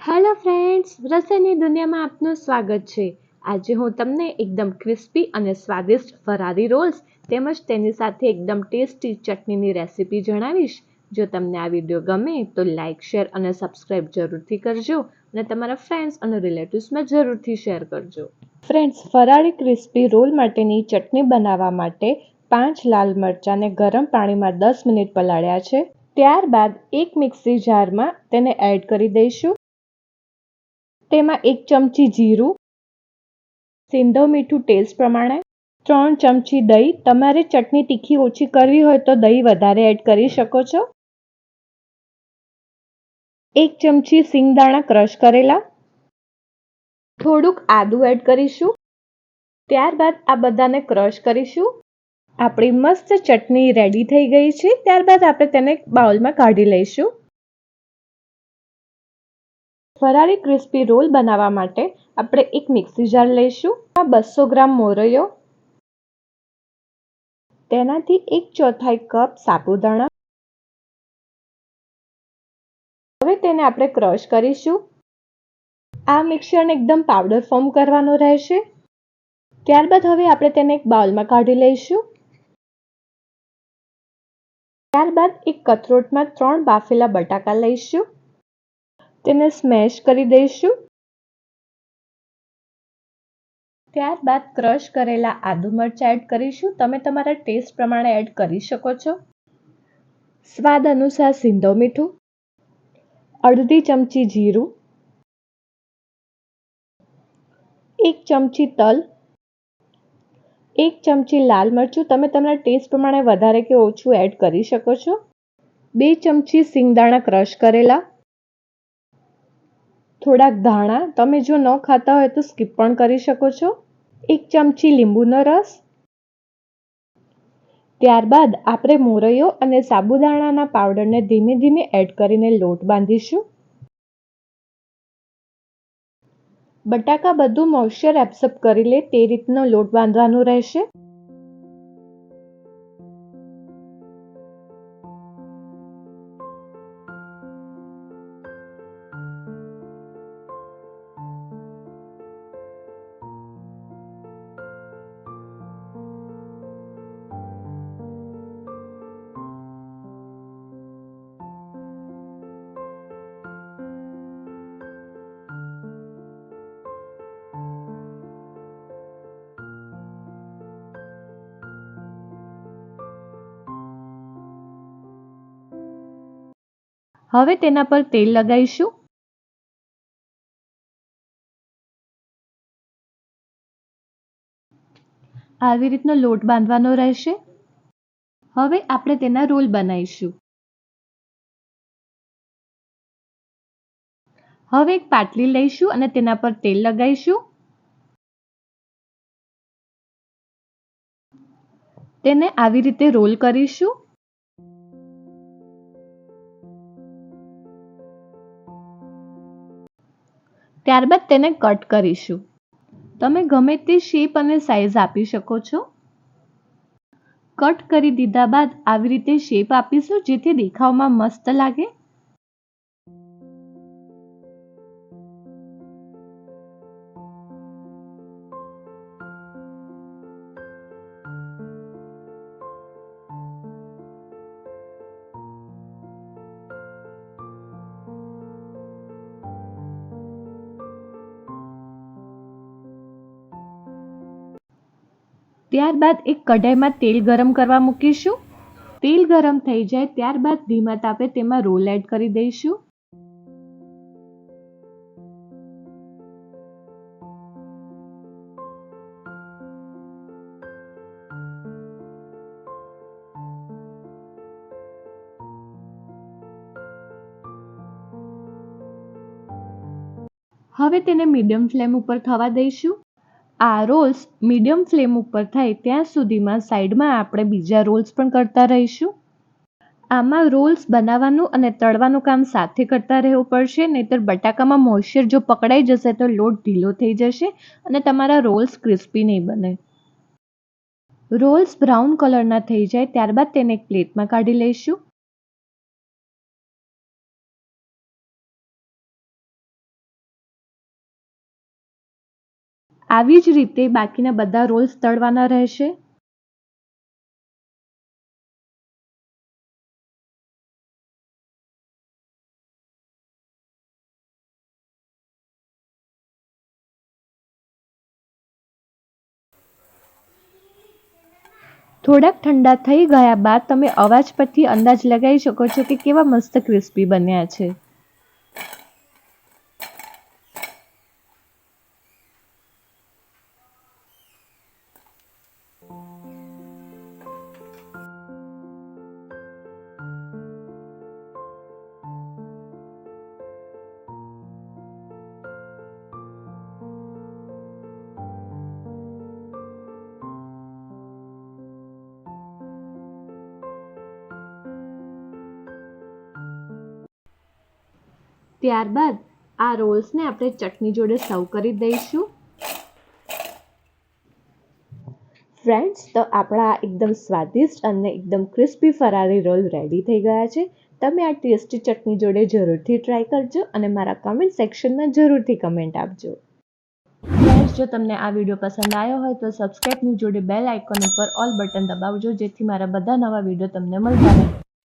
Hello friends, રસોઈની દુનિયામાં આપનું સ્વાગત છે। આજે હું તમને એકદમ ક્રિસ્પી અને સ્વાદિષ્ટ ફરારી રોલ્સ તેમજ તેની સાથે એકદમ ટેસ્ટી ચટણીની રેસીપી જણાવીશ। જો તમને આ વિડીયો ગમે તો લાઇક, શેર અને સબસ્ક્રાઇબ જરૂરથી કરજો અને તમારા ફ્રેન્ડ્સ અને રિલેટિવ્સમાં જરૂરથી શેર કરજો। ફ્રેન્ડ્સ, ફરારી ક્રિસ્પી રોલ માટેની ચટણી બનાવવા માટે 5 લાલ મરચાંને ગરમ પાણીમાં 10 મિનિટ પલાળ્યા છે। ત્યારબાદ એક મિક્સી જારમાં તેને એડ કરી દઈશું। તેમાં 1 ચમચી જીરું, સિંધવ મીઠું ટેસ્ટ પ્રમાણે, 3 ચમચી દહીં, તમારે ચટણી તીખી ઓછી કરવી હોય તો દહીં વધારે એડ કરી શકો છો। 1 ચમચી સિંગદાણા ક્રશ કરેલા, થોડુંક આદું એડ કરીશું। ત્યારબાદ આ બધાને ક્રશ કરીશું। આપણી મસ્ત ચટણી રેડી થઈ ગઈ છે। ત્યારબાદ આપણે તેને બાઉલમાં કાઢી લઈશું। ફરારી ક્રિસ્પી રોલ બનાવવા માટે આપણે એક મિક્સી જાર લઈશું। આ 200 ગ્રામ મોરૈયો, તેનાથી 1/4 કપ સાબુદાણા, હવે તેને આપણે ક્રશ કરીશું। આ મિક્સરને એકદમ પાવડર ફોર્મ કરવાનો રહેશે। ત્યારબાદ હવે આપણે તેને એક બાઉલમાં કાઢી લઈશું। ત્યારબાદ એક કથરોટમાં 3 બાફેલા બટાકા લઈશું, તેને સ્મેશ કરી દઈશું। ત્યારબાદ ક્રશ કરેલા આદુ મરચાં એડ કરીશું, તમે તમારા ટેસ્ટ પ્રમાણે એડ કરી શકો છો। સ્વાદ અનુસાર સિંધવ મીઠું, અડધી ચમચી જીરું, 1 ચમચી તલ, 1 ચમચી લાલ મરચું, તમે તમારા ટેસ્ટ પ્રમાણે વધારે કે ઓછું એડ કરી શકો છો। 2 ચમચી સિંગદાણા ક્રશ કરેલા, થોડાક ધાણા, તમે જો ન ખાતા હોય તો સ્કીપ પણ કરી શકો છો। 1 ચમચી લીંબુનો રસ। ત્યારબાદ આપણે મોરૈયો અને સાબુદાણાના પાવડરને ધીમે ધીમે એડ કરીને લોટ બાંધીશું। બટાકા બધું મોઇશ્ચર એબ્સોર્બ કરી લે તે રીતનો લોટ બાંધવાનો રહેશે। હવે તેના પર તેલ લગાવીશું। આવી રીતનો લોટ બાંધવાનો રહેશે। હવે આપણે તેના રોલ બનાવીશું। હવે એક પાટલી લઈશું અને તેના પર તેલ લગાવીશું। તેને આવી રીતે રોલ કરીશું। ત્યારબાદ તેને કટ કરીશું। તમે ગમે તે શેપ અને સાઈઝ આપી શકો છો। કટ કરી દીધા બાદ આવી રીતે શેપ આપીશું જેથી દેખાવમાં મસ્ત લાગે। ત્યારબાદ એક કઢાઈમાં તેલ ગરમ કરવા મૂકીશું। તેલ ગરમ થઈ જાય ત્યારબાદ ધીમા તાપે તેમાં રોલ એડ કરી દઈશું। હવે તેને મીડિયમ ફ્લેમ ઉપર થવા દઈશું। આ રોલ્સ મીડિયમ ફ્લેમ ઉપર થાય ત્યાં સુધીમાં સાઈડમાં આપણે બીજા રોલ્સ પણ કરતા રહીશું। આમાં રોલ્સ બનાવવાનું અને તળવાનું કામ સાથે કરતા રહેવું પડશે, નહીતર બટાકામાં મોઇશ્ચર જો પકડાઈ જશે તો લોટ ઢીલો થઈ જશે અને તમારા રોલ્સ ક્રિસ્પી નહીં બને। રોલ્સ બ્રાઉન કલરના થઈ જાય ત્યારબાદ તેને એક પ્લેટમાં કાઢી લઈશું। આવી જ રીતે બાકીના બધા રોલ્સ તળવાના રહેશે. થોડાક ઠંડા થઈ ગયા બાદ તમે અવાજ પરથી અંદાજ લગાવી શકો છો કે કેવા મસ્ત ક્રિસ્પી બન્યા છે. ત્યારબાદ આ રોલ્સને આપણે ચટણી જોડે સર્વ કરી દઈશું. ફ્રેન્ડ્સ, તો આપણા એકદમ સ્વાદિષ્ટ અને એકદમ ક્રિસ્પી ફરારી રોલ રેડી થઈ ગયા છે. તમે આ ટેસ્ટી ચટણી જોડે જરૂરથી ટ્રાય કરજો અને મારા કમેન્ટ સેક્શનમાં જરૂરથી કમેન્ટ આપજો. ફ્રેન્ડ્સ, જો તમને આ વિડીયો પસંદ આવ્યો હોય તો સબસ્ક્રાઇબની જોડે બેલ આઇકોન ઉપર ઓલ બટન દબાવજો, જેથી મારા બધા નવા વિડીયો તમને મળતા રહે.